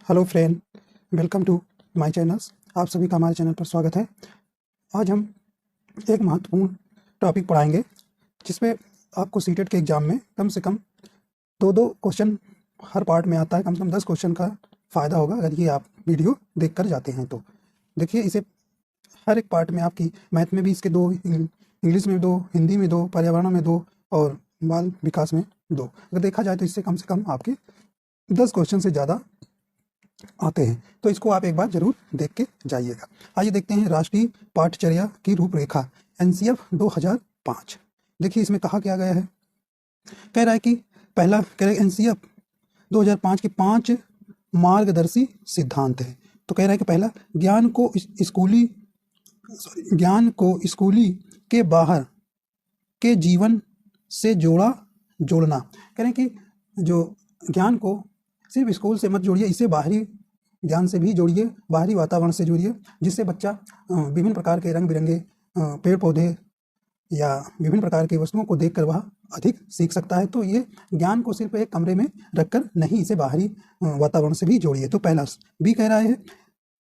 Hello friend, welcome to my channels. आप सभी का हमारे चैनल पर स्वागत है। आज हम एक महत्वपूर्ण टॉपिक पढ़ाएंगे जिसमें आपको सीटेट के एग्ज़ाम में कम से कम दो दो क्वेश्चन हर पार्ट में आता है। कम से कम 10 क्वेश्चन का फ़ायदा होगा अगर ये आप वीडियो देख कर जाते हैं तो। देखिए, इसे हर एक पार्ट में आपकी मैथ में भी इसके दो, इंग्लिश में दो, हिंदी में दो, पर्यावरण में दो और बाल विकास में दो। अगर देखा जाए तो इससे कम से कम आपके 10 क्वेश्चन से ज़्यादा आते हैं, तो इसको आप एक बार जरूर देख के जाइएगा। आइए देखते हैं राष्ट्रीय पाठचर्या की रूपरेखा एनसीएफ 2005। देखिए, इसमें कहा क्या गया है। कह रहा है कि पहला कह रहा है एनसीएफ 2005 के 5 मार्गदर्शी सिद्धांत है। तो कह रहा है कि पहला, ज्ञान को स्कूली के बाहर के जीवन से जोड़ना। कह रहे हैं कि जो ज्ञान को सिर्फ स्कूल से मत जोड़िए, इसे बाहरी ज्ञान से भी जोड़िए, बाहरी वातावरण से जोड़िए, जिससे बच्चा विभिन्न प्रकार के रंग बिरंगे पेड़ पौधे या विभिन्न प्रकार की वस्तुओं को देखकर वह अधिक सीख सकता है। तो ये ज्ञान को सिर्फ एक कमरे में रखकर नहीं, इसे बाहरी वातावरण से भी जोड़िए। तो पहला बी कह रहा है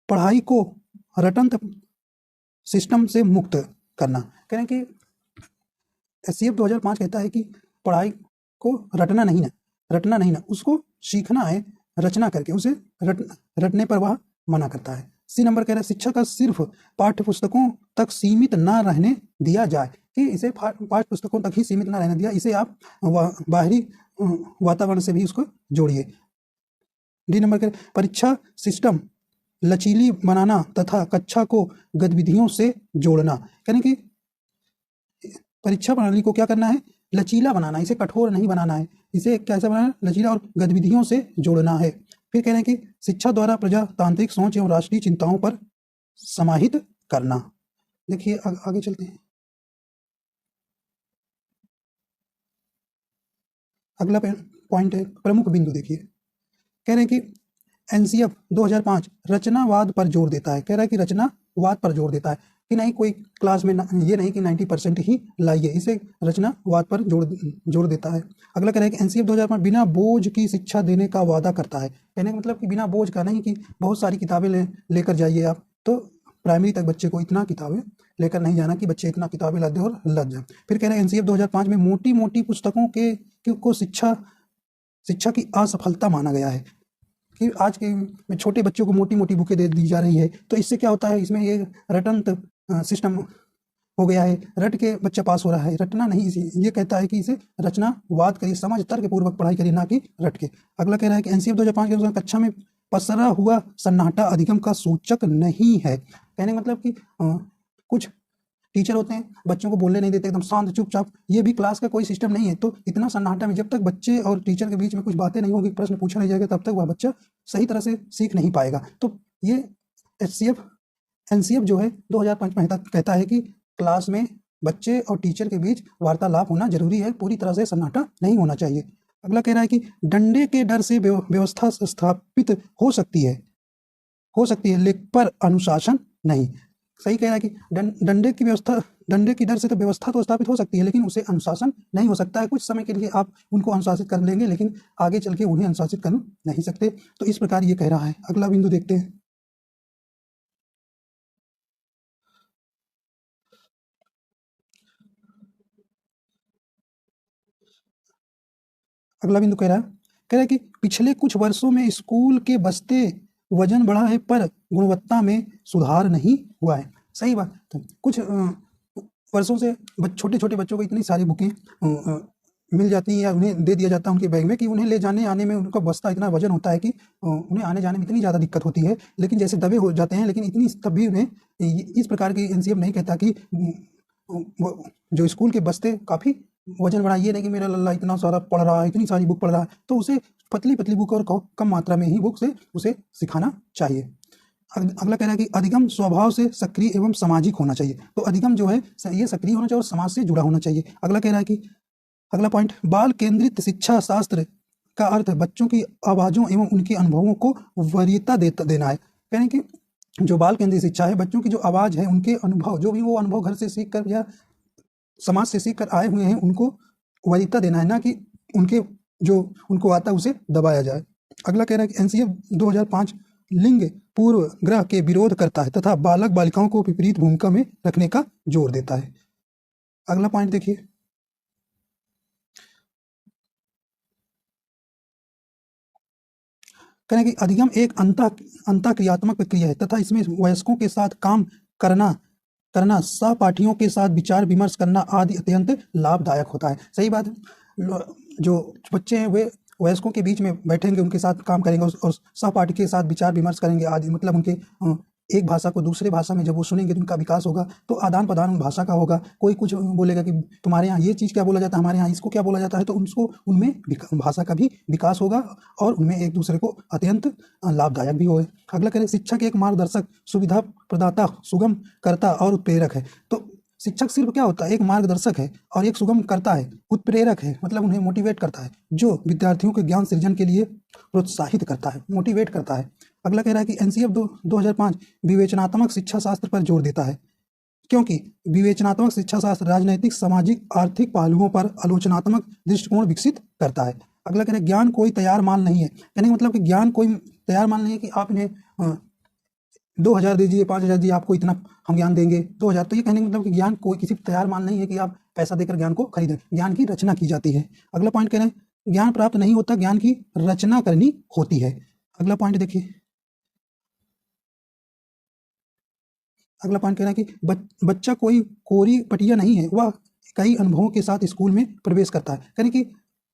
पढ़ाई को रटंत सिस्टम से मुक्त करना। कह रहे हैं कि एससीएफ 2005 कहता है कि पढ़ाई को रटना नहीं ना, उसको सीखना है रचना करके। उसे रटने पर वह मना करता है। सी नंबर कह रहा है शिक्षा का सिर्फ पाठ्य पुस्तकों तक सीमित ना रहने दिया जाए, कि इसे पाठ्य पुस्तकों तक ही सीमित ना रहने दिया, इसे आप बाहरी वातावरण से भी उसको जोड़िए। डी नंबर कह रहे परीक्षा सिस्टम लचीली बनाना तथा कक्षा को गतिविधियों से जोड़ना। यानी कि परीक्षा प्रणाली को क्या करना है, लचीला बनाना, इसे कठोर नहीं बनाना है, इसे कैसे बनाना है, लचीला और गतिविधियों से जोड़ना है। फिर कह रहे हैं कि शिक्षा द्वारा प्रजातांत्रिक सोच एवं राष्ट्रीय चिंताओं पर समाहित करना। देखिए आगे चलते हैं। अगला पॉइंट है प्रमुख बिंदु। देखिए, कह रहे हैं कि एनसीएफ 2005 रचनावाद पर जोर देता है। कह रहा है कि रचनावाद पर जोर देता है कि नहीं, कोई क्लास में ये नहीं कि 90% ही लाइए, इसे रचनावाद पर जोर देता है। अगला कह रहा है कि एनसीएफ 2005 बिना बोझ की शिक्षा देने का वादा करता है। कहने का मतलब कि बिना बोझ का नहीं, कि बहुत सारी किताबें लेकर जाइए आप, तो प्राइमरी तक बच्चे को इतना किताबें लेकर नहीं जाना कि बच्चे इतना किताबें लद दे और लद जाए। फिर कह रहे हैं एनसीएफ 2005 में मोटी मोटी पुस्तकों को शिक्षा की असफलता माना गया है, कि आज के छोटे बच्चों को मोटी मोटी बुकें दे दी जा रही है। तो इससे क्या होता है, इसमें ये रटंत सिस्टम हो गया है, रट के बच्चा पास हो रहा है। रटना नहीं, ये कहता है कि इसे रचनावाद करिए, समझ तर्क पूर्वक पढ़ाई करिए, ना कि रट के। अगला कह रहा है कि एनसीएफ 2005 के अनुसार कक्षा में पसरा हुआ सन्नाटा अधिगम का सूचक नहीं है। कहने का मतलब कि कुछ टीचर होते हैं बच्चों को बोलने नहीं देते, एकदम शांत चुपचाप, ये भी क्लास का कोई सिस्टम नहीं है। तो इतना सन्नाटा में जब तक बच्चे और टीचर के बीच में कुछ बातें नहीं होगी, प्रश्न पूछा नहीं जाएगा, तब तक वह बच्चा सही तरह से सीख नहीं पाएगा। तो ये एनसीएफ जो है 2005 में कहता है कि क्लास में बच्चे और टीचर के बीच वार्तालाप होना जरूरी है, पूरी तरह से सन्नाटा नहीं होना चाहिए। अगला कह रहा है कि डंडे के डर से व्यवस्था स्थापित हो सकती है लेकिन पर अनुशासन नहीं। सही कह रहा है कि डंडे की डर से तो व्यवस्था तो स्थापित हो सकती है, लेकिन उसे अनुशासन नहीं हो सकता है। कुछ समय के लिए आप उनको अनुशासित कर लेंगे, लेकिन आगे चल के उन्हें अनुशासित कर नहीं सकते। तो इस प्रकार ये कह रहा है। अगला बिंदु देखते हैं। अगला बिंदु कह रहा है कि पिछले कुछ वर्षों में स्कूल के बस्ते वजन बढ़ा है पर गुणवत्ता में सुधार नहीं हुआ है। सही बात। तो कुछ वर्षों से छोटे छोटे बच्चों को इतनी सारी बुकें मिल जाती हैं या उन्हें दे दिया जाता है उनके बैग में, कि उन्हें ले जाने आने में उनका बस्ता इतना वजन होता है कि उन्हें आने जाने में इतनी ज़्यादा दिक्कत होती है, लेकिन जैसे दबे हो जाते हैं। लेकिन इतनी तब भी उन्हें इस प्रकार की एनसीएफ नहीं कहता कि जो स्कूल के बस्ते काफ़ी वजन बढ़ा, ये नहीं कि मेरा लल्ला इतना सारा पढ़ रहा है, इतनी सारी बुक पढ़ रहा है, तो उसे पतली पतली बुक और कम मात्रा में ही बुक से उसे सिखाना चाहिए। अगला कह रहा है कि अधिगम स्वभाव से सक्रिय एवं सामाजिक होना चाहिए। तो अधिगम जो है ये सक्रिय होना चाहिए और समाज से जुड़ा होना चाहिए। अगला कह रहा है कि अगला पॉइंट, बाल केंद्रित शिक्षा शास्त्र का अर्थ बच्चों की आवाज़ों एवं उनके अनुभवों को वरीयता देना है। यानी कि जो बाल केंद्रित शिक्षा है, बच्चों की जो आवाज़ है, उनके अनुभव, जो भी वो अनुभव घर से सीख कर या समाज से सीख कर आए हुए हैं, उनको वरीयता देना है, ना कि उनको आता है उसे दबाया जाए। अगला कह रहा है कि एनसीएफ 2005 लिंग पूर्व ग्रह के विरोध करता है तथा बालक बालिकाओं को विपरीत भूमिका में रखने का जोर देता है। अगला पॉइंट देखिए, कह रहे हैं कि अधिगम एक अंतःक्रियात्मक प्रक्रिया है तथा इसमें वयस्कों के साथ काम करना करना सहपाठियों के साथ विचार विमर्श करना आदि अत्यंत लाभदायक होता है। सही बात है। जो बच्चे हैं वे वयस्कों के बीच में बैठेंगे, उनके साथ काम करेंगे और सहपाठी के साथ विचार विमर्श करेंगे आदि, मतलब उनके एक भाषा को दूसरे भाषा में जब वो सुनेंगे तो उनका विकास होगा, तो आदान प्रदान भाषा का होगा। कोई कुछ बोलेगा कि तुम्हारे यहाँ ये चीज़ क्या बोला जाता है, हमारे यहाँ इसको क्या बोला जाता है, तो उनको उनमें भाषा का भी विकास होगा और उनमें एक दूसरे को अत्यंत लाभदायक भी होगा। अगला करें, शिक्षक एक मार्गदर्शक, सुविधा प्रदाता, सुगम करता और उत्प्रेरक है। तो शिक्षक सिर्फ क्या होता है, एक मार्गदर्शक है और एक सुगम करता है, उत्प्रेरक है, मतलब उन्हें मोटिवेट करता है, जो विद्यार्थियों के ज्ञान सृजन के लिए प्रोत्साहित करता है, मोटिवेट करता है। अगला कह रहा है कि एनसीएफ 2005 विवेचनात्मक शिक्षा शास्त्र पर जोर देता है, क्योंकि विवेचनात्मक शिक्षा शास्त्र राजनैतिक, सामाजिक, आर्थिक पहलुओं पर आलोचनात्मक दृष्टिकोण विकसित करता है। अगला कह रहे हैं, ज्ञान कोई तैयार माल नहीं है, कहने का मतलब कि ज्ञान कोई तैयार माल नहीं है कि आप इन्हें 2000 दीजिए, 5000 दीजिए, आपको इतना हम ज्ञान देंगे 2000। तो ये कहने का मतलब कि ज्ञान कोई किसी तैयार माल नहीं है कि आप पैसा देकर ज्ञान को खरीदें, ज्ञान की रचना की जाती है। अगला पॉइंट कह रहे हैं, ज्ञान प्राप्त नहीं होता, ज्ञान की रचना करनी होती है। अगला पॉइंट देखिए, अगला पॉइंट कह रहा है कि बच्चा कोई कोरी पटिया नहीं है, वह कई अनुभवों के साथ स्कूल में प्रवेश करता है। कहने कि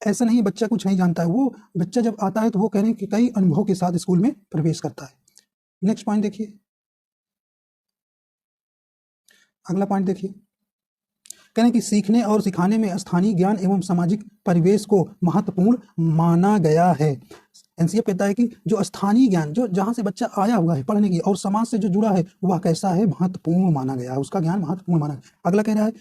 ऐसा नहीं है बच्चा कुछ नहीं जानता है, वो बच्चा जब आता है तो वो कह रहे हैं कि कई अनुभवों के साथ स्कूल में प्रवेश करता है। नेक्स्ट पॉइंट देखिए, अगला पॉइंट देखिए, कह रहे हैं कि सीखने और सिखाने में स्थानीय ज्ञान एवं सामाजिक परिवेश को महत्वपूर्ण माना गया है। एनसीएफ कहता है कि जो स्थानीय ज्ञान, जो जहाँ से बच्चा आया हुआ है पढ़ने की, और समाज से जो जुड़ा है, वह कैसा है, महत्वपूर्ण माना गया है, उसका ज्ञान महत्वपूर्ण माना गया। अगला कह रहा है,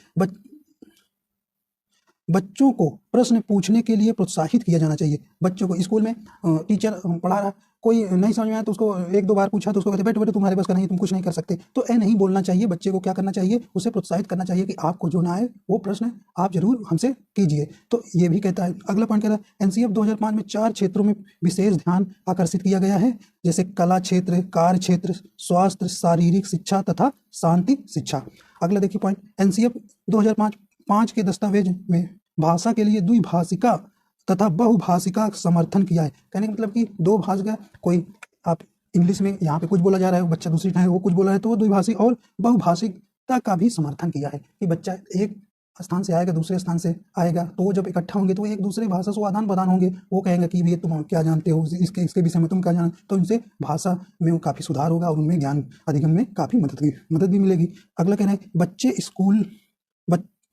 बच्चों को प्रश्न पूछने के लिए प्रोत्साहित किया जाना चाहिए। बच्चों को स्कूल में टीचर पढ़ा रहा, कोई नहीं समझ में आया तो उसको एक दो बार पूछा तो उसको कहते, बेटे तुम्हारे बस का नहीं, तुम कुछ नहीं कर सकते, तो ऐ नहीं बोलना चाहिए। बच्चे को क्या करना चाहिए, उसे प्रोत्साहित करना चाहिए कि आपको जो ना आए वो प्रश्न आप जरूर हमसे कीजिए। तो ये भी कहता है। अगला पॉइंट कह रहा है, एनसीएफ 2005 में 4 क्षेत्रों में विशेष ध्यान आकर्षित किया गया है, जैसे कला क्षेत्र, कार्य क्षेत्र, स्वास्थ्य, शारीरिक शिक्षा तथा शांति शिक्षा। अगला देखिए पॉइंट, एनसीएफ 2005 के दस्तावेज में भाषा के लिए द्विभाषिका तथा बहुभाषिका समर्थन किया है। कहने का मतलब कि दो भाषा, कोई आप इंग्लिश में यहाँ पे कुछ बोला जा रहा है, बच्चा दूसरी ठाई वो कुछ बोला है, तो वो द्विभाषी और बहुभाषिकता का भी समर्थन किया है कि बच्चा एक स्थान से आएगा दूसरे स्थान से आएगा, तो वो जब इकट्ठा होंगे तो एक दूसरे भाषा से आदान प्रदान होंगे। वो कहेंगे कि ये तुम क्या जानते हो, इसके विषय में तुम क्या जानते, तो इनसे भाषा में काफ़ी सुधार होगा और उनमें ज्ञान अधिगम में काफ़ी मदद भी मिलेगी। अगला कहना है,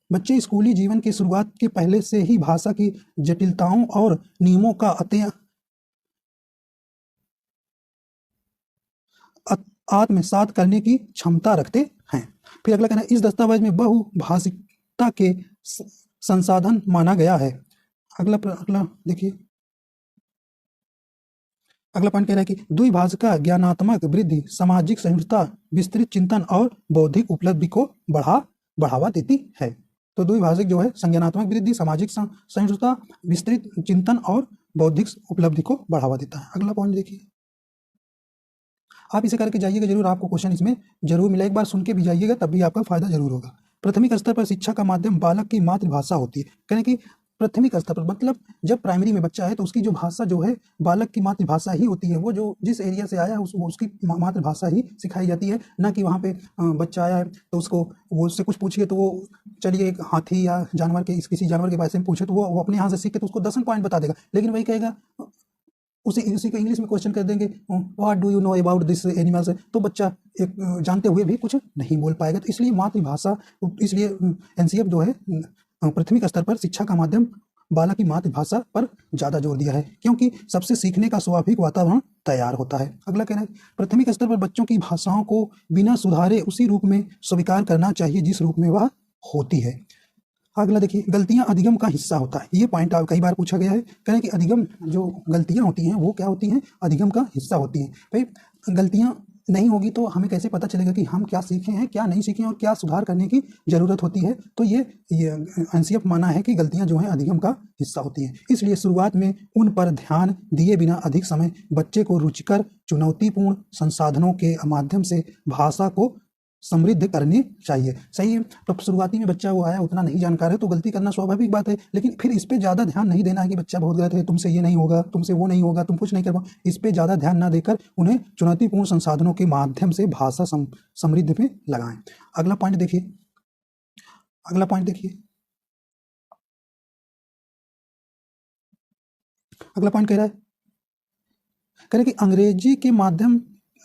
बच्चे स्कूली जीवन की शुरुआत के पहले से ही भाषा की जटिलताओं और नियमों का आत्मसात करने की क्षमता रखते हैं। फिर अगला कहना है, इस दस्तावेज में बहुभाषिकता के संसाधन माना गया है। अगला देखिए, अगला पॉइंट कह रहा है कि द्विभाषिका ज्ञानात्मक वृद्धि, सामाजिक सहिष्णुता, विस्तृत चिंतन और बौद्धिक उपलब्धि को बढ़ावा देती है। तो द्विभाषिक जो है संज्ञानात्मक वृद्धि, सामाजिक सहिष्णुता, विस्तृत चिंतन और बौद्धिक उपलब्धि को बढ़ावा देता है। अगला पॉइंट देखिए, आप इसे करके जाइएगा जरूर, आपको क्वेश्चन इसमें जरूर मिला, एक बार सुन के भी जाइएगा तब भी आपका फायदा जरूर होगा। प्राथमिक स्तर पर शिक्षा का माध्यम बालक की मातृभाषा होती है। कहने की प्राथमिक स्तर पर मतलब जब प्राइमरी में बच्चा है तो उसकी जो भाषा जो है बालक की मातृभाषा ही होती है। वो जो जिस एरिया से आया है उसकी मातृभाषा ही सिखाई जाती है, ना कि वहाँ पे बच्चा आया है तो उसको वो उससे कुछ पूछिए तो वो चलिए एक हाथी या जानवर के किसी जानवर के बारे में पूछे तो वो अपने यहाँ से सीख के तो उसको 10 पॉइंट बता देगा, लेकिन वही कहेगा उसी को इंग्लिश में क्वेश्चन कर देंगे, what do you know about this animals, तो बच्चा एक जानते हुए भी कुछ नहीं बोल पाएगा। तो इसलिए मातृभाषा, इसलिए एनसीएफ जो है प्राथमिक स्तर पर शिक्षा का माध्यम बालक की मातृभाषा पर ज़्यादा जोर दिया है, क्योंकि सबसे सीखने का स्वाभाविक वातावरण तैयार होता है। अगला कहना है, प्राथमिक स्तर पर बच्चों की भाषाओं को बिना सुधारे उसी रूप में स्वीकार करना चाहिए जिस रूप में वह होती है। अगला देखिए, गलतियां अधिगम का हिस्सा होता है। ये पॉइंट कई बार पूछा गया है। कहें कि अधिगम जो गलतियां होती हैं वो क्या होती हैं, अधिगम का हिस्सा होती हैं। भाई गलतियां नहीं होगी तो हमें कैसे पता चलेगा कि हम क्या सीखे हैं, क्या नहीं सीखे हैं और क्या सुधार करने की ज़रूरत होती है। तो ये एनसीएफ माना है कि गलतियां जो हैं अधिगम का हिस्सा होती हैं। इसलिए शुरुआत में उन पर ध्यान दिए बिना अधिक समय बच्चे को रुचिकर चुनौतीपूर्ण संसाधनों के माध्यम से भाषा को समृद्ध करनी चाहिए। सही है। तो शुरुआती में बच्चा वो आया उतना नहीं जानकार है तो गलती करना स्वाभाविक बात है, लेकिन फिर इस पे ज़्यादा ध्यान नहीं देना है कि बच्चा बहुत गलत है, तुमसे ये नहीं होगा, तुमसे वो नहीं होगा, तुम कुछ नहीं कर पाओ। इस पे ज़्यादा ध्यान ना देकर उन्हें चुनौतीपूर्ण संसाधनों के माध्यम से भाषा समृद्धि में लगाएं। अगला पॉइंट देखिए, अगला पॉइंट देखिए, अगला पॉइंट कह रहा है कि अंग्रेजी के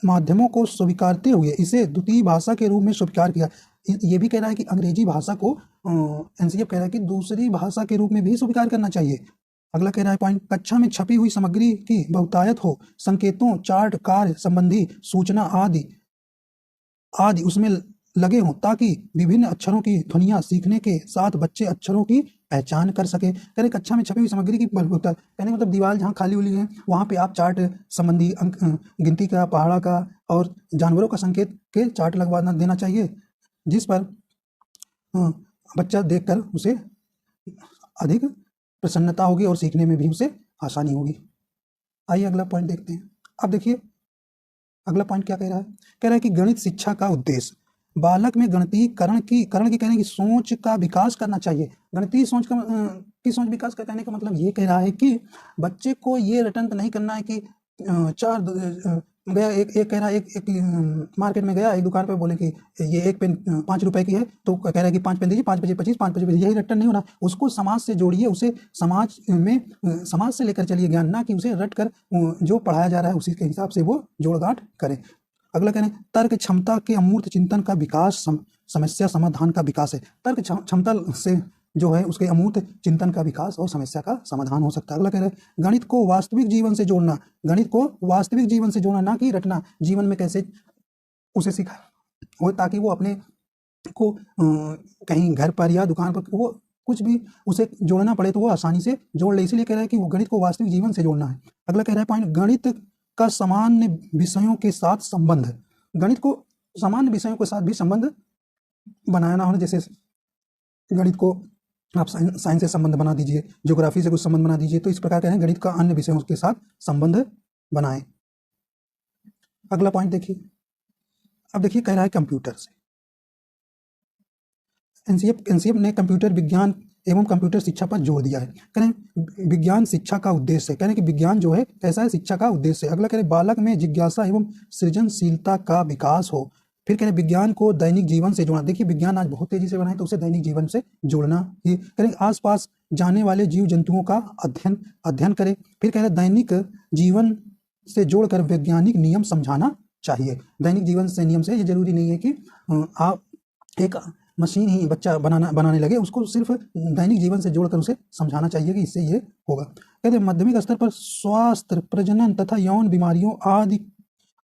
माध्यमों को स्वीकारते हुए इसे द्वितीय भाषा के रूप में स्वीकार किया। ये भी कह रहा है कि अंग्रेजी भाषा को एनसीएफ कह रहा है कि दूसरी भाषा के रूप में भी स्वीकार करना चाहिए। अगला कह रहा है पॉइंट, कक्षा में छपी हुई सामग्री की बहुतायत हो, संकेतों, चार्ट, कार्य संबंधी सूचना आदि आदि उसमें लगे हों ताकि विभिन्न अक्षरों की ध्वनियाँ सीखने के साथ बच्चे अक्षरों की पहचान कर सके। कह कक्षा में छपी हुई सामग्री की बहुलता, कहने मतलब दीवार जहाँ खाली हुई है वहाँ पे आप चार्ट संबंधी अंक, गिनती का, पहाड़ा का और जानवरों का संकेत के चार्ट लगवा देना चाहिए, जिस पर बच्चा देखकर उसे अधिक प्रसन्नता होगी और सीखने में भी उसे आसानी होगी। आइए अगला पॉइंट देखते हैं। अब देखिए अगला पॉइंट क्या कह रहा है, कह रहा है कि गणित शिक्षा का उद्देश्य बालक में गणितीय करण की कहने की सोच का विकास करना चाहिए। गणितीय सोच का सोच विकास का कहने का मतलब ये कह रहा है कि बच्चे को ये रटंत नहीं करना है कि गया एक कह रहा है एक मार्केट में गया, एक दुकान पे बोले कि ये एक पेन 5 रुपए की है, तो कह रहा है कि 5 पेन दीजिए, 5 बजे 25, 5 बजे 25, यही रटन नहीं होना। उसको समाज से जोड़िए, उसे समाज से लेकर चलिए ज्ञान, ना कि उसे रट कर जो पढ़ाया जा रहा है उसी के हिसाब से वो जोड़गांठ करें। अगला कह रहे हैं तर्क क्षमता के अमूर्त चिंतन का विकास समस्या समाधान का विकास है। तर्क क्षमता से जो है उसके अमूर्त चिंतन का विकास और समस्या का समाधान हो सकता है। अगला कह रहे हैं गणित को वास्तविक जीवन से जोड़ना, गणित को वास्तविक जीवन से जोड़ना, ना कि रटना। जीवन में कैसे उसे सीखा हो ताकि वो अपने को कहीं घर पर या दुकान पर वो कुछ भी उसे जोड़ना पड़े तो वो आसानी से जोड़ ले, इसलिए कह रहा है कि वो गणित को वास्तविक जीवन से जोड़ना है। अगला कह रहा है पॉइंट, गणित का सामान्य विषयों के साथ संबंध, गणित को सामान्य विषयों के साथ भी संबंध बनाना होना। जैसे गणित को आप साइंस से संबंध बना दीजिए, ज्योग्राफी से कुछ संबंध बना दीजिए, तो इस प्रकार कहें गणित का अन्य विषयों के साथ संबंध बनाएं। अगला पॉइंट देखिए, अब देखिए कह रहा है कंप्यूटर से। एनसीएफ ने कंप्यूटर विज्ञान एवं कंप्यूटर शिक्षा पर जोर दिया है। करें विज्ञान शिक्षा का उद्देश्य है, करें कि विज्ञान जो है कैसा है, शिक्षा का उद्देश्य है। अगला करें बालक में जिज्ञासा एवं सृजनशीलता का विकास हो। फिर करें विज्ञान को दैनिक जीवन से जोड़ना। देखिए विज्ञान आज बहुत तेजी से बढ़ा है तो उसे दैनिक जीवन से जोड़ना ही। करें आसपास जाने वाले जीव जंतुओं का अध्ययन करें। फिर कह रहे दैनिक जीवन से जोड़कर वैज्ञानिक नियम समझाना चाहिए। दैनिक जीवन से नियम से ये जरूरी नहीं है कि आप एक मशीन ही बच्चा बनाने लगे, उसको सिर्फ दैनिक जीवन से जोड़कर उसे समझाना चाहिए कि इससे ये होगा। कहते हैं माध्यमिक स्तर पर स्वास्थ्य, प्रजनन तथा यौन बीमारियों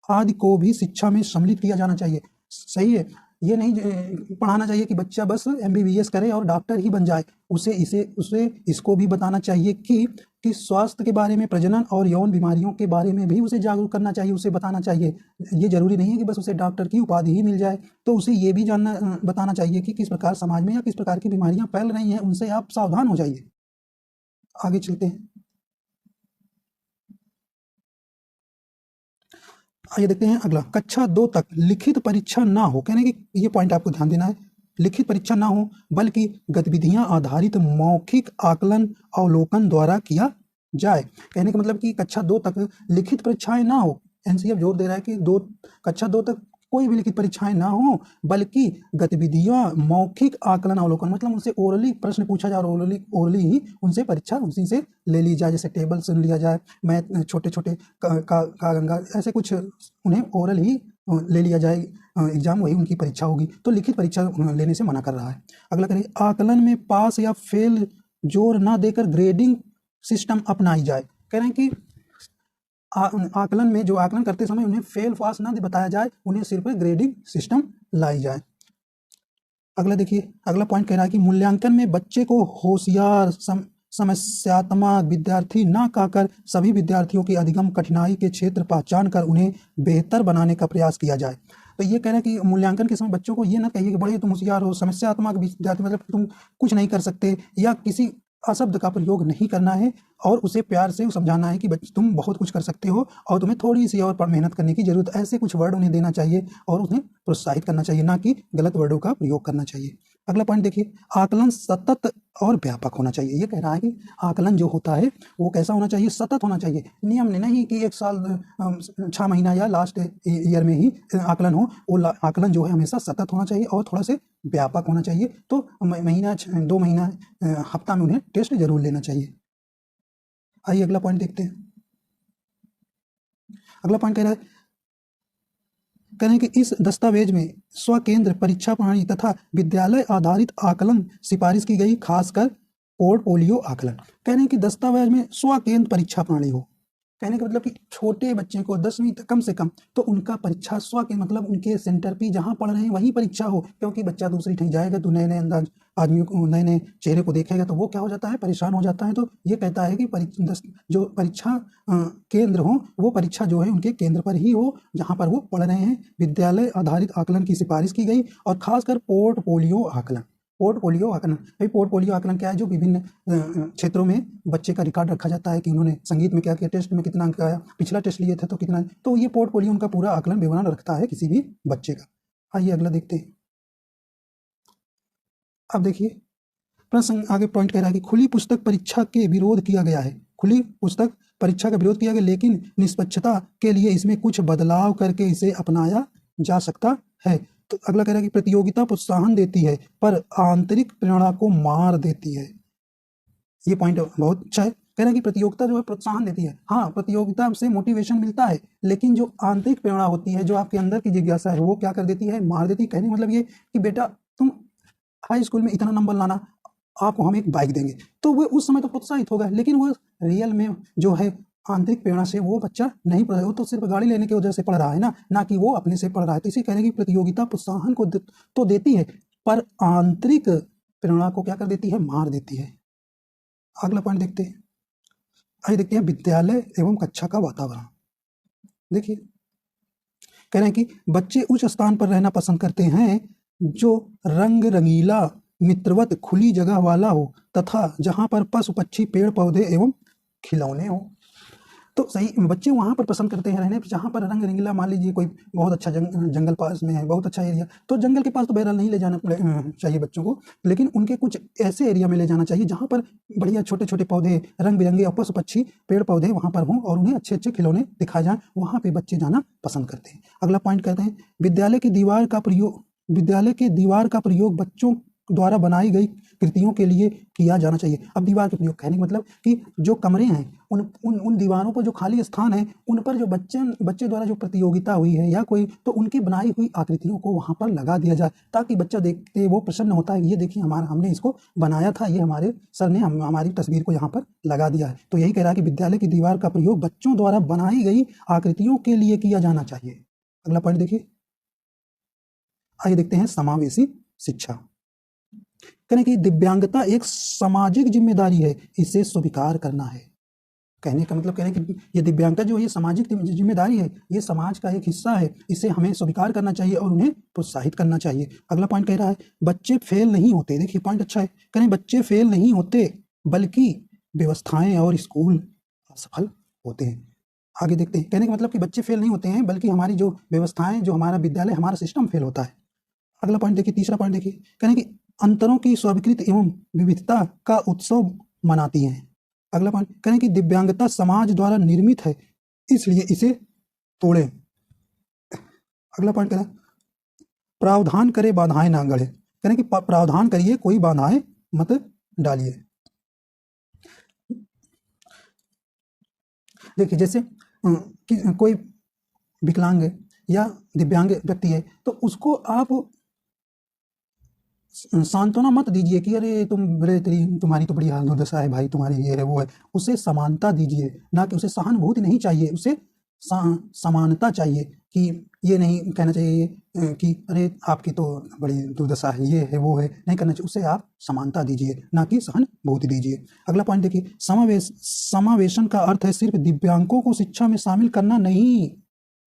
आदि को भी शिक्षा में सम्मिलित किया जाना चाहिए। सही है, ये नहीं पढ़ाना चाहिए कि बच्चा बस MBBS करे और डॉक्टर ही बन जाए। उसे इसको भी बताना चाहिए कि स्वास्थ्य के बारे में, प्रजनन और यौन बीमारियों के बारे में भी उसे जागरूक करना चाहिए, उसे बताना चाहिए। ये जरूरी नहीं है कि बस उसे डॉक्टर की उपाधि ही मिल जाए, तो उसे ये भी बताना चाहिए कि किस प्रकार समाज में या किस प्रकार की बीमारियां फैल रही हैं, उनसे आप सावधान हो जाइए। आगे चलते हैं, आइए देखते हैं अगला। कक्षा 2 तक लिखित परीक्षा ना हो, कहने की ये पॉइंट आपको ध्यान देना है। लिखित परीक्षा ना हो बल्कि गतिविधियां आधारित मौखिक आकलन अवलोकन द्वारा किया जाए। कहने का मतलब कि कक्षा 2 तक लिखित परीक्षाएं ना हो। एनसीएफ जोर दे रहा है कि कक्षा 2 तक कोई भी लिखित परीक्षाएं ना हो बल्कि गतिविधियां मौखिक आकलन अवलोकन, मतलब उनसे ओरली प्रश्न पूछा जाए और ओरली ही उनसे परीक्षा उसी से ले ली जाए। जैसे टेबल सुन लिया जाए, मैथ छोटे छोटे का गंगा ऐसे कुछ उन्हें ओरल ही ले लिया जाए एग्जाम, वही उनकी परीक्षा होगी। तो लिखित परीक्षा लेने से मना कर रहा है। अगला करें आकलन में पास या फेल जोर ना देकर ग्रेडिंग सिस्टम अपनाई जाए। कह रहे हैं कि आकलन में जो आकलन करते समय उन्हें फेल पास ना बताया जाए, उन्हें सिर्फ ग्रेडिंग सिस्टम लाई जाए। अगला देखिए, अगला पॉइंट कह रहा है कि मूल्यांकन में बच्चे को होशियार समस्यात्मक विद्यार्थी ना कहकर सभी विद्यार्थियों की अधिगम कठिनाई के क्षेत्र पहचान कर उन्हें बेहतर बनाने का प्रयास किया जाए। तो ये कह रहे हैं कि मूल्यांकन के समय बच्चों को ये ना कहिए कि बड़े तुम होशियार हो, समस्यात्मक विद्यार्थी मतलब तुम कुछ नहीं कर सकते या किसी अशब्द का प्रयोग नहीं करना है, और उसे प्यार से समझाना है कि बच्चे तुम बहुत कुछ कर सकते हो और तुम्हें थोड़ी सी और मेहनत करने की जरूरत है। ऐसे कुछ वर्ड उन्हें देना चाहिए और उन्हें प्रोत्साहित करना चाहिए, ना कि गलत वर्डों का प्रयोग करना चाहिए। अगला पॉइंट देखिए, आकलन सतत और व्यापक होना चाहिए। ये कह रहा है कि आकलन जो होता है वो कैसा होना चाहिए, सतत होना चाहिए। नियम नहीं कि एक साल 6 महीना या लास्ट ईयर में ही आकलन हो, वो आकलन जो है हमेशा सतत होना चाहिए और थोड़ा से व्यापक होना चाहिए। तो महीना 2 महीना हफ्ता में उन्हें टेस्ट जरूर लेना चाहिए। आइए अगला पॉइंट देखते हैं। अगला पॉइंट कह रहे हैं कि इस दस्तावेज में स्वकेंद्र परीक्षा प्रणाली तथा विद्यालय आधारित आकलन सिफारिश की गई, खासकर पोर्टफोलियो आकलन। कह रहे हैं कि दस्तावेज में स्वकेंद्र परीक्षा प्रणाली हो। कहने का मतलब कि छोटे बच्चे को 10वीं तक कम से कम तो उनका परीक्षा स्व के मतलब उनके सेंटर पे जहाँ पढ़ रहे हैं वही परीक्षा हो, क्योंकि बच्चा दूसरी कहीं जाएगा तो नए नए अंदाज आदमियों को, नए नए चेहरे को देखेगा तो वो क्या हो जाता है, परेशान हो जाता है। तो ये कहता है कि जो परीक्षा केंद्र हो वो परीक्षा जो है उनके केंद्र पर ही हो जहाँ पर वो पढ़ रहे हैं। विद्यालय आधारित आकलन की सिफारिश की गई और खासकर पोर्टफोलियो आकलन। पोर्टफोलियो आकलन, भाई पोर्टफोलियो आकलन क्या है, जो विभिन्न क्षेत्रों में बच्चे का रिकॉर्ड रखा जाता है कि उन्होंने संगीत में क्या किया, टेस्ट में कितना अंक आया, पिछला टेस्ट लिए थे तो कितना, तो ये पोर्टफोलियो उनका पूरा आकलन विवरण रखता है किसी भी बच्चे का। आइए अगला देखते हैं। अब देखिए प्रश्न आगे पॉइंट कह रहा है कि खुली पुस्तक परीक्षा के विरोध किया गया है। खुली पुस्तक परीक्षा का विरोध किया गया, लेकिन निष्पक्षता के लिए इसमें कुछ बदलाव करके इसे अपनाया जा सकता है। तो अगला कह रहा है कि प्रतियोगिता प्रोत्साहन देती है पर आंतरिक प्रेरणा को मार देती है। ये पॉइंट बहुत अच्छा है। कह रहे हैं कि प्रतियोगिता जो है प्रोत्साहन देती है, हाँ प्रतियोगिता से मोटिवेशन मिलता है, लेकिन जो आंतरिक प्रेरणा होती है, जो आपके अंदर की जिज्ञासा है, वो क्या कर देती है, मार देती है। कहने मतलब ये कि बेटा तुम हाई स्कूल में इतना नंबर लाना, आपको हम एक बाइक देंगे, तो वो उस समय तो प्रोत्साहित होगा, लेकिन वो रियल में जो है आंतरिक प्रेरणा से वो बच्चा नहीं पढ़ रहा है, वो तो सिर्फ गाड़ी लेने की वजह से पढ़ रहा है ना कि वो अपने से पढ़ रहा है। तो इसे कहने की प्रतियोगिता प्रोत्साहन को तो देती है पर आंतरिक प्रेरणा को क्या कर देती है, मार देती है। अगला पॉइंट देखते हैं। आइए देखते हैं विद्यालय एवं कक्षा का वातावरण। देखिए कह रहे हैं कि बच्चे उस स्थान पर रहना पसंद करते हैं जो रंग रंगीला, मित्रवत, खुली जगह वाला हो तथा जहां पर पशु पक्षी, पेड़ पौधे एवं खिलौने हो। तो सही बच्चे वहाँ पर पसंद करते हैं रहने जहाँ पर रंग रंगीला, मान लीजिए कोई बहुत अच्छा जंगल पास में है, बहुत अच्छा एरिया, तो जंगल के पास तो बहरहाल नहीं ले जाना चाहिए बच्चों को, लेकिन उनके कुछ ऐसे एरिया में ले जाना चाहिए जहाँ पर बढ़िया छोटे छोटे पौधे, रंग बिरंगे और पशु पक्षी, पेड़ पौधे वहाँ पर हों और उन्हें अच्छे अच्छे खिलौने दिखाए जाएँ, वहाँ पर बच्चे जाना पसंद करते हैं। अगला पॉइंट कहते हैं विद्यालय की दीवार का प्रयोग बच्चों द्वारा बनाई गई कृतियों के लिए किया जाना चाहिए। अब दीवार के प्रयोग कहने का मतलब कि जो कमरे हैं उन दीवारों पर जो खाली स्थान है उन पर जो बच्चे द्वारा जो प्रतियोगिता हुई है या कोई, तो उनकी बनाई हुई आकृतियों को वहाँ पर लगा दिया जाए ताकि बच्चा देखते वो प्रसन्न होता है, ये देखिए हमने इसको बनाया था, ये हमारे सर ने हमारी तस्वीर को यहाँ पर लगा दिया है। तो यही कह रहा है कि विद्यालय की दीवार का प्रयोग बच्चों द्वारा बनाई गई आकृतियों के लिए किया जाना चाहिए। अगला पॉइंट देखिए। आइए देखते हैं समावेशी शिक्षा। कहने की दिव्यांगता एक सामाजिक जिम्मेदारी है, इसे स्वीकार करना है। कहने का मतलब कहने की ये दिव्यांगता जो है ये सामाजिक जिम्मेदारी है, ये समाज का एक हिस्सा है, इसे हमें स्वीकार करना चाहिए और उन्हें प्रोत्साहित करना चाहिए। अगला पॉइंट कह रहा है बच्चे फेल नहीं होते। देखिए पॉइंट अच्छा है, कहने बच्चे फेल नहीं होते बल्कि व्यवस्थाएं और स्कूल असफल होते हैं। आगे देखते हैं। कहने का मतलब कि बच्चे फेल नहीं होते हैं बल्कि हमारी जो व्यवस्थाएं, जो हमारा विद्यालय, हमारा सिस्टम फेल होता है। अगला पॉइंट देखिए, तीसरा पॉइंट देखिए, कहने की अंतरों की स्वीकृति एवं विविधता का उत्सव मनाती हैं। अगला पॉइंट कहने की दिव्यांगता समाज द्वारा निर्मित है, इसलिए इसे तोड़ें। अगला पॉइंट कहना प्रावधान करे बाधाएं ना गढ़े। कहने की प्रावधान करिए, कोई बाधाएं मत डालिए। देखिए जैसे कोई विकलांग या दिव्यांग व्यक्ति है तो उसको आप सांत्वना मत दीजिए कि अरे तुम्हारी तो बड़ी हाल दुर्दशा है भाई, तुम्हारी ये है वो है। उसे समानता दीजिए, ना कि उसे सहानुभूति नहीं चाहिए, उसे समानता चाहिए कि ये नहीं कहना चाहिए कि अरे आपकी तो बड़ी दुर्दशा है, ये है वो है, नहीं करना चाहिए। उसे आप समानता दीजिए, ना कि सहानुभूति दीजिए। अगला पॉइंट देखिए, समावेशन का अर्थ है सिर्फ दिव्यांगों को शिक्षा में शामिल करना नहीं,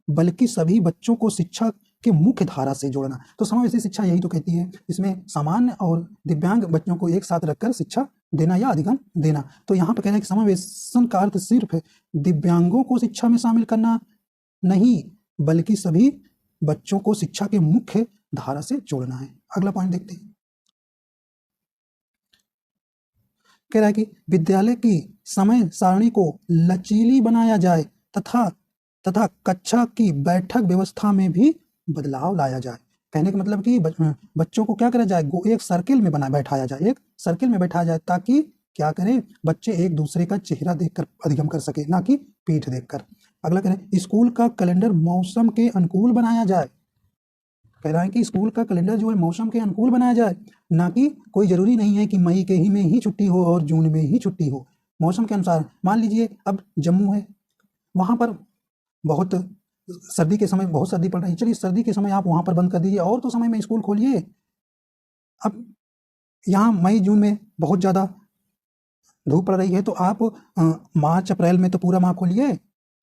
बल्कि सभी बच्चों को शिक्षा के मुख्य धारा से जोड़ना। तो समावेशी शिक्षा यही तो कहती है, इसमें सामान्य और दिव्यांग बच्चों को एक साथ रखकर शिक्षा देना या अधिगम देना। तो यहाँ पर कह रहे हैं कि समावेशन का अर्थ सिर्फ दिव्यांगों को शिक्षा में शामिल करना नहीं, बल्कि सभी बच्चों को शिक्षा के मुख्य धारा से जोड़ना है। अगला पॉइंट देखते हैं, कह रहा है कि विद्यालय की समय सारणी को लचीली बनाया जाए तथा कक्षा की बैठक व्यवस्था में भी बदलाव लाया जाए। कहने का मतलब कि बच्चों को क्या करा जाए, एक सर्किल में बैठाया जाए, एक सर्किल में बैठाया जाए, ताकि क्या करें, बच्चे एक दूसरे का चेहरा देखकर अधिगम कर सके, ना कि पीठ देखकर। अगला कह रहे हैं, स्कूल का कैलेंडर मौसम के अनुकूल बनाया जाए। कह रहा है कि स्कूल का कैलेंडर जो है मौसम के अनुकूल बनाया जाए, ना कि कोई जरूरी नहीं है कि मई के ही में ही छुट्टी हो और जून में ही छुट्टी हो। मौसम के अनुसार, मान लीजिए अब जम्मू है, वहाँ पर बहुत सर्दी के समय बहुत सर्दी पड़ रही है, चलिए सर्दी के समय आप वहाँ पर बंद कर दीजिए और तो समय में स्कूल खोलिए। अब यहाँ मई जून में बहुत ज़्यादा धूप पड़ रही है, तो आप मार्च अप्रैल में तो पूरा माह खोलिए।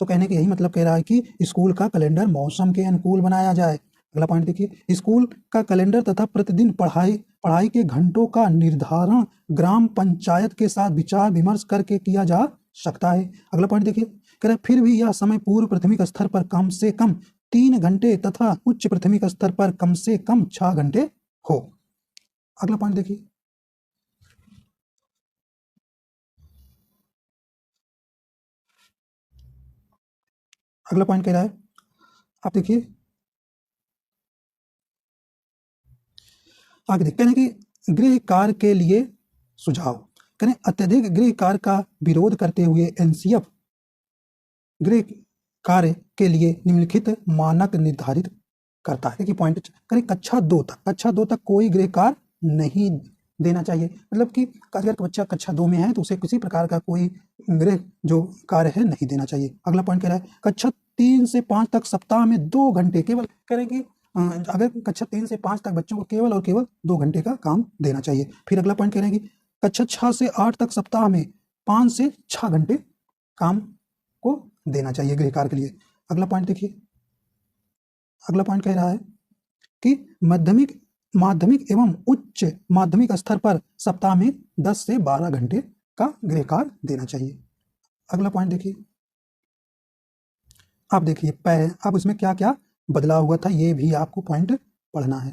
तो कहने का यही मतलब कह रहा है कि स्कूल का कैलेंडर मौसम के अनुकूल बनाया जाए। अगला पॉइंट देखिए, स्कूल का कैलेंडर तथा प्रतिदिन पढ़ाई के घंटों का निर्धारण ग्राम पंचायत के साथ विचार विमर्श करके किया जा सकता है। अगला पॉइंट देखिए, कह रहे फिर भी यह समय पूर्व प्राथमिक स्तर पर कम से कम 3 घंटे तथा उच्च प्राथमिक स्तर पर कम से कम 6 घंटे हो। अगला पॉइंट देखिए, अगला पॉइंट कह रहा है, आप देखिए आगे देखते हैं कि गृह कार्य के लिए सुझाव। करें अत्यधिक गृह कार्य का विरोध करते हुए एनसीएफ गृह कार्य के लिए निम्नलिखित मानक निर्धारित करता है। देखिए पॉइंट करें, कक्षा 2 तक कोई गृह कार्य नहीं देना चाहिए। मतलब कि अगर बच्चा कक्षा 2 में है तो उसे किसी प्रकार का कोई गृह जो कार्य है नहीं देना चाहिए। अगला पॉइंट कह रहा है, कक्षा 3 से 5 तक सप्ताह में 2 घंटे केवल, करें अगर कक्षा 3 से 5 तक बच्चों को केवल और केवल 2 घंटे का काम देना चाहिए। फिर अगला पॉइंट कह रहे हैं कि कक्षा 6 से 8 तक सप्ताह में 5 से 6 घंटे काम को देना चाहिए गृह कार्य के लिए। अगला पॉइंट देखिए, अगला पॉइंट कह रहा है कि माध्यमिक एवं उच्च माध्यमिक स्तर पर सप्ताह में 10 से 12 घंटे का गृह कार्य देना चाहिए। अगला पॉइंट देखिए, आप देखिए अब इसमें क्या क्या बदलाव हुआ था, ये भी आपको पॉइंट पढ़ना है।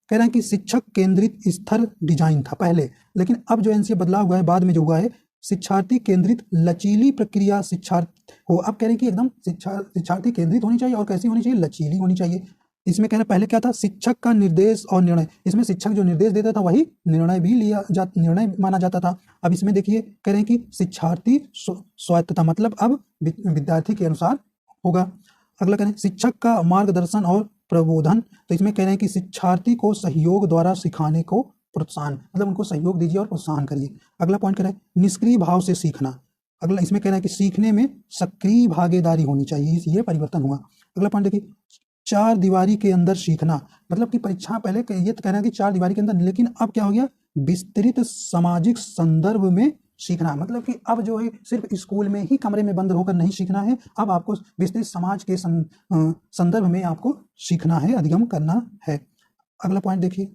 कह रहे हैं कि शिक्षक केंद्रित स्तर डिजाइन था पहले, लेकिन अब जो एनसीएफ बदलाव हुआ है बाद में जो हुआ है, शिक्षार्थी केंद्रित लचीली प्रक्रिया शिक्षार्थी हो। अब कह रहे हैं कि एकदम शिक्षार्थी केंद्रित होनी चाहिए और कैसी होनी चाहिए, लचीली होनी चाहिए। इसमें कह रहे पहले क्या था, शिक्षक का निर्देश और निर्णय, इसमें शिक्षक जो निर्देश देता था वही निर्णय माना जाता था। अब इसमें देखिए कह रहे हैं कि शिक्षार्थी स्वायत्तता, मतलब अब विद्यार्थी के अनुसार होगा। अगला कह रहे हैं शिक्षक का मार्गदर्शन और प्रबोधन, तो इसमें कह रहे हैं कि शिक्षार्थी को सहयोग द्वारा सिखाने को प्रोत्साहन, मतलब उनको सहयोग दीजिए और प्रोत्साहन करिए। अगला पॉइंट कह रहे हैं निष्क्रिय भाव से सीखना। अगला इसमें कह रहे हैं कि सीखने में सक्रिय भागीदारी होनी चाहिए, ये परिवर्तन हुआ। अगला पॉइंट देखिए, 4 दीवारी के अंदर सीखना, मतलब कि परीक्षा पहले ये तो कहना है कि 4 दीवारी के अंदर, लेकिन अब क्या हो गया, विस्तृत सामाजिक संदर्भ में सीखना। मतलब कि अब जो है सिर्फ स्कूल में ही कमरे में बंद होकर नहीं सीखना है, अब आपको विस्तृत समाज के संदर्भ में आपको सीखना है, अधिगम करना है। अगला पॉइंट देखिए,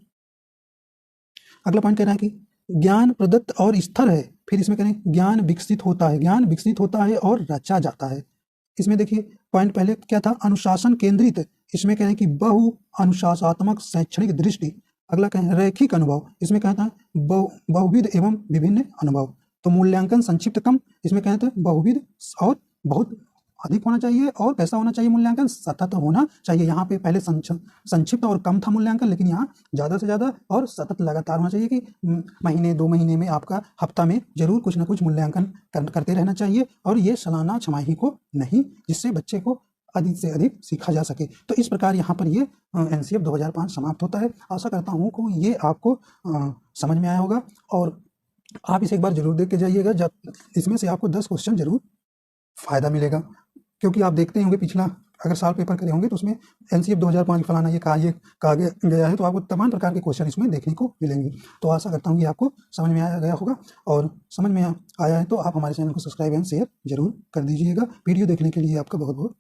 अगला पॉइंट कह रहा है कि ज्ञान प्रदत्त और स्थिर है। फिर इसमें कह रहे हैं ज्ञान विकसित होता है और रचा जाता है। इसमें देखिए पॉइंट पहले क्या था, अनुशासन केंद्रित, इसमें कह रहे हैं कि बहु अनुशासनात्मक शैक्षणिक दृष्टि। अगला कहें रैखिक अनुभव, इसमें कहता है बहुविध एवं विभिन्न अनुभव। तो मूल्यांकन संक्षिप्त कम, इसमें कहते हैं बहुविध और बहुत अधिक होना चाहिए। और कैसा होना चाहिए मूल्यांकन, सतत होना चाहिए। यहाँ पे पहले संक्षिप्त और कम था मूल्यांकन, लेकिन यहाँ ज़्यादा से ज़्यादा और सतत लगातार होना चाहिए कि महीने 2 महीने में आपका हफ्ता में जरूर कुछ ना कुछ मूल्यांकन करते रहना चाहिए, और ये सालाना छमाही को नहीं, जिससे बच्चे को अधिक से अधिक सीखा जा सके। तो इस प्रकार यहाँ पर ये एनसीएफ 2005 समाप्त होता है। आशा करता हूँ कि ये आपको समझ में आया होगा, और आप इसे एक बार जरूर देख के जाइएगा, जब इसमें से आपको 10 क्वेश्चन जरूर फायदा मिलेगा। क्योंकि आप देखते होंगे पिछला अगर साल पेपर करे होंगे तो उसमें एनसीएफ 2005 फलाना ये कहा गया है, तो आपको तमाम प्रकार के क्वेश्चन इसमें देखने को मिलेंगे। तो आशा करता हूँ कि आपको समझ में आया गया होगा, और समझ में आया है तो आप हमारे चैनल को सब्सक्राइब एंड शेयर जरूर कर दीजिएगा। वीडियो देखने के लिए आपका बहुत बहुत